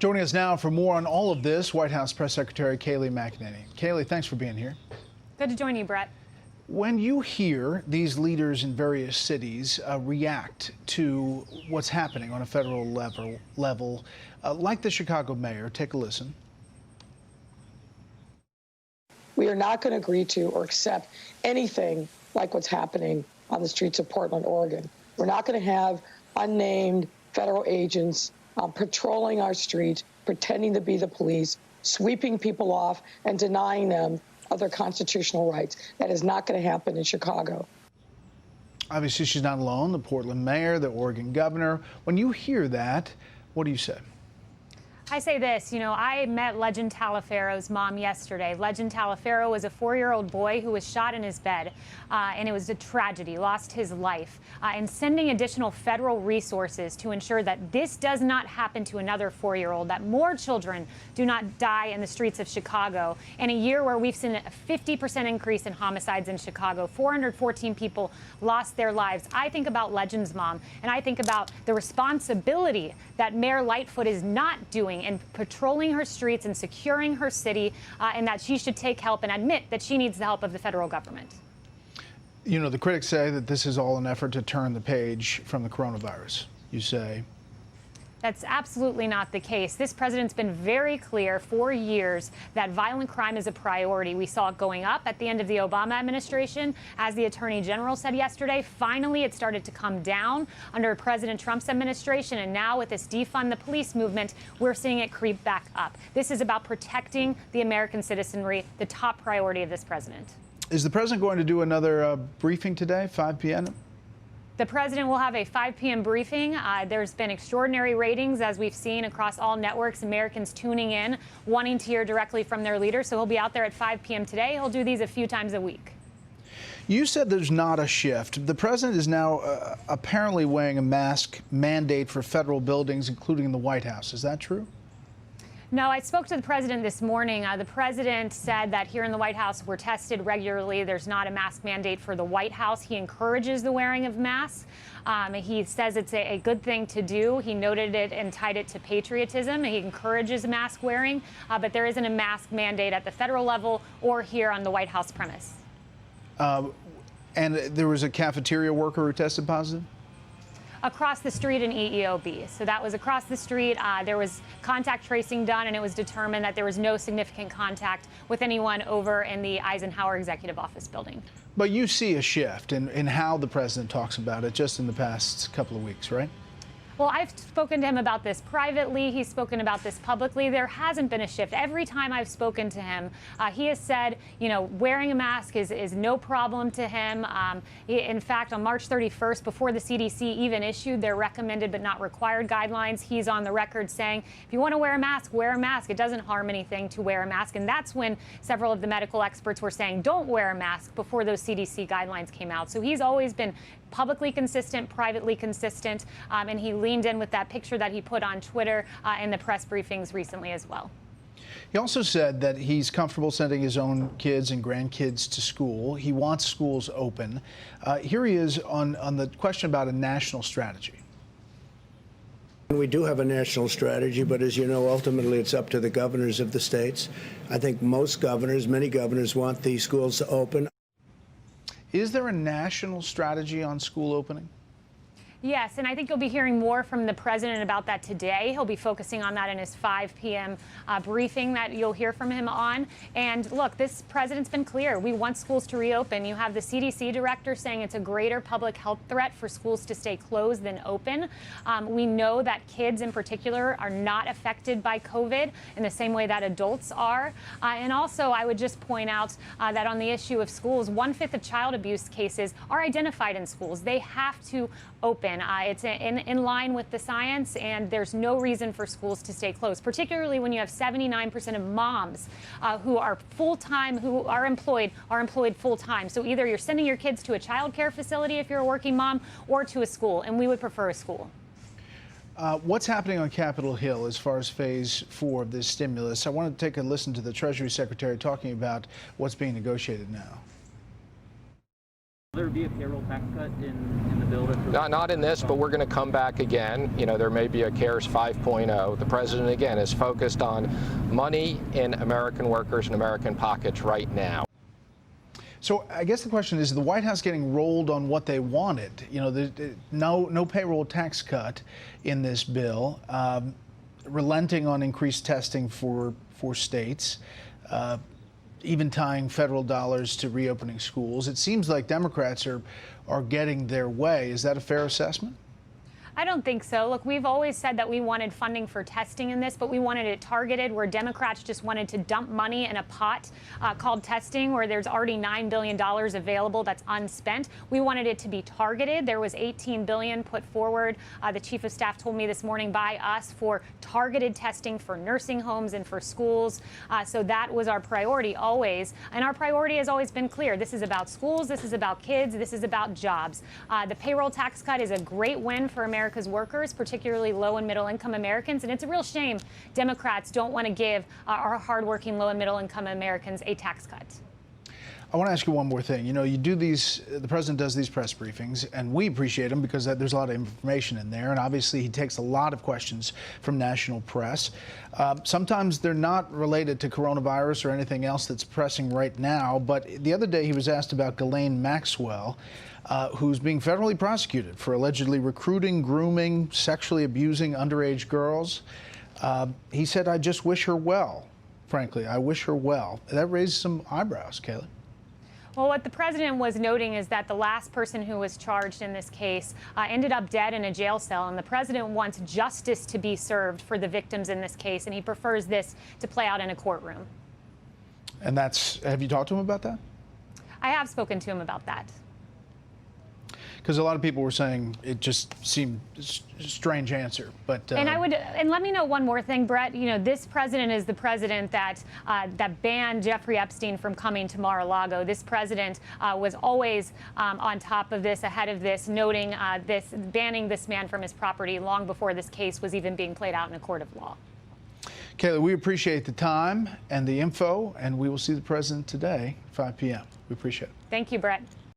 Joining us now for more on all of this, White House Press Secretary Kayleigh McEnany. Kayleigh, thanks for being here. Good to join you, Brett. When you hear these leaders in various cities react to what's happening on a federal level, like the Chicago mayor, take a listen. We are not going to agree to or accept anything like what's happening on the streets of Portland, Oregon. We're not going to have unnamed federal agents patrolling our streets, pretending to be the police, sweeping people off and denying them of their constitutional rights. That is not going to happen in Chicago. Obviously, she's not alone. The Portland mayor, the Oregon governor. When you hear that, what do you say? I say this, I met Legend Taliaferro's mom yesterday. Legend Taliaferro was a 4-year-old boy who was shot in his bed, and it was a tragedy, lost his life. And sending additional federal resources to ensure that this does not happen to another 4-year-old, that more children do not die in the streets of Chicago. In a year where we've seen a 50% increase in homicides in Chicago, 414 people lost their lives. I think about Legend's mom, and I think about the responsibility that Mayor Lightfoot is not doing in patrolling her streets and securing her city, and that she should take help and admit that she needs the help of the federal government. You know, the critics say that this is all an effort to turn the page from the coronavirus. You say? That's absolutely not the case. This president's been very clear for years that violent crime is a priority. We saw it going up at the end of the Obama administration. As the Attorney General said yesterday, finally it started to come down under President Trump's administration. And now with this defund the police movement, we're seeing it creep back up. This is about protecting the American citizenry, the top priority of this president. Is the president going to do another briefing today, 5 p.m.? The president will have a 5 p.m. briefing. There's been extraordinary ratings, as we've seen across all networks, Americans tuning in, wanting to hear directly from their leader. So he'll be out there at 5 p.m. today. He'll do these a few times a week. You said there's not a shift. The president is now apparently weighing a mask mandate for federal buildings, including the White House. Is that true? No, I spoke to the president this morning. The president said that here in the White House, we're tested regularly. There's not a mask mandate for the White House. He encourages the wearing of masks. He says it's a good thing to do. He noted it and tied it to patriotism. He encourages mask wearing, but there isn't a mask mandate at the federal level or here on the White House premise. And there was a cafeteria worker who tested positive? Across the street in EEOB. So that was across the street. There was contact tracing done, and it was determined that there was no significant contact with anyone over in the Eisenhower Executive Office building. But you see a shift in how the president talks about it just in the past couple of weeks, right? Well, I've spoken to him about this privately. He's spoken about this publicly. There hasn't been a shift. Every time I've spoken to him, he has said, wearing a mask is no problem to him. In fact, on March 31st, before the CDC even issued their recommended but not required guidelines, he's on the record saying, if you want to wear a mask, wear a mask. It doesn't harm anything to wear a mask. And that's when several of the medical experts were saying, don't wear a mask before those CDC guidelines came out. So he's always been publicly consistent, privately consistent, and he leaned in with that picture that he put on Twitter in the press briefings recently as well. He also said that he's comfortable sending his own kids and grandkids to school. He wants schools open. Here he is on the question about a national strategy. We do have a national strategy, but as you know, ultimately it's up to the governors of the states. I think most governors, many governors, want these schools to open. Is there a national strategy on school opening? Yes, and I think you'll be hearing more from the president about that today. He'll be focusing on that in his 5 p.m. Briefing that you'll hear from him on. And look, this president's been clear. We want schools to reopen. You have the CDC director saying it's a greater public health threat for schools to stay closed than open. We know that kids in particular are not affected by COVID in the same way that adults are. And also, I would just point out that on the issue of schools, 1/5 of child abuse cases are identified in schools. They have to open. It's in line with the science, and there's no reason for schools to stay closed, particularly when you have 79% of moms who are full-time, who are employed full-time. So either you're sending your kids to a child care facility if you're a working mom or to a school, and we would prefer a school. What's happening on Capitol Hill as far as phase 4 of this stimulus? I want to take a listen to the Treasury Secretary talking about what's being negotiated now. Will there be a payroll tax cut in the bill? Not in this, but we're going to come back again. You know, there may be a CARES 5.0. The president, again, is focused on money in American workers and American pockets right now. So I guess the question is the White House getting rolled on what they wanted? You know, no payroll tax cut in this bill, relenting on increased testing for states, even tying federal dollars to reopening schools. It seems like Democrats are getting their way. Is that a fair assessment? I don't think so. Look, we've always said that we wanted funding for testing in this, but we wanted it targeted, where Democrats just wanted to dump money in a pot called testing, where there's already $9 billion available that's unspent. We wanted it to be targeted. There was $18 billion put forward, the chief of staff told me this morning, by us for targeted testing for nursing homes and for schools. So that was our priority always. And our priority has always been clear. This is about schools. This is about kids. This is about jobs. The payroll tax cut is a great win for America's workers, particularly low and middle income Americans. And it's a real shame Democrats don't want to give our hardworking low and middle income Americans a tax cut. I want to ask you one more thing. You know, the president does these press briefings, and we appreciate them because there's a lot of information in there. And obviously, he takes a lot of questions from national press. Sometimes they're not related to coronavirus or anything else that's pressing right now. But the other day, he was asked about Ghislaine Maxwell, who's being federally prosecuted for allegedly recruiting, grooming, sexually abusing underage girls. He said, "I just wish her well. Frankly, I wish her well." That raised some eyebrows, Kayla. Well, what the president was noting is that the last person who was charged in this case ended up dead in a jail cell, and the president wants justice to be served for the victims in this case, and he prefers this to play out in a courtroom. And have you talked to him about that? I have spoken to him about that. Because a lot of people were saying it just seemed a strange answer, but and let me know one more thing, Brett. You know, this president is the president that banned Jeffrey Epstein from coming to Mar-a-Lago. This president was always on top of this, ahead of this, noting banning this man from his property long before this case was even being played out in a court of law. Kayla, we appreciate the time and the info, and we will see the president today, 5 p.m. We appreciate it. Thank you, Brett.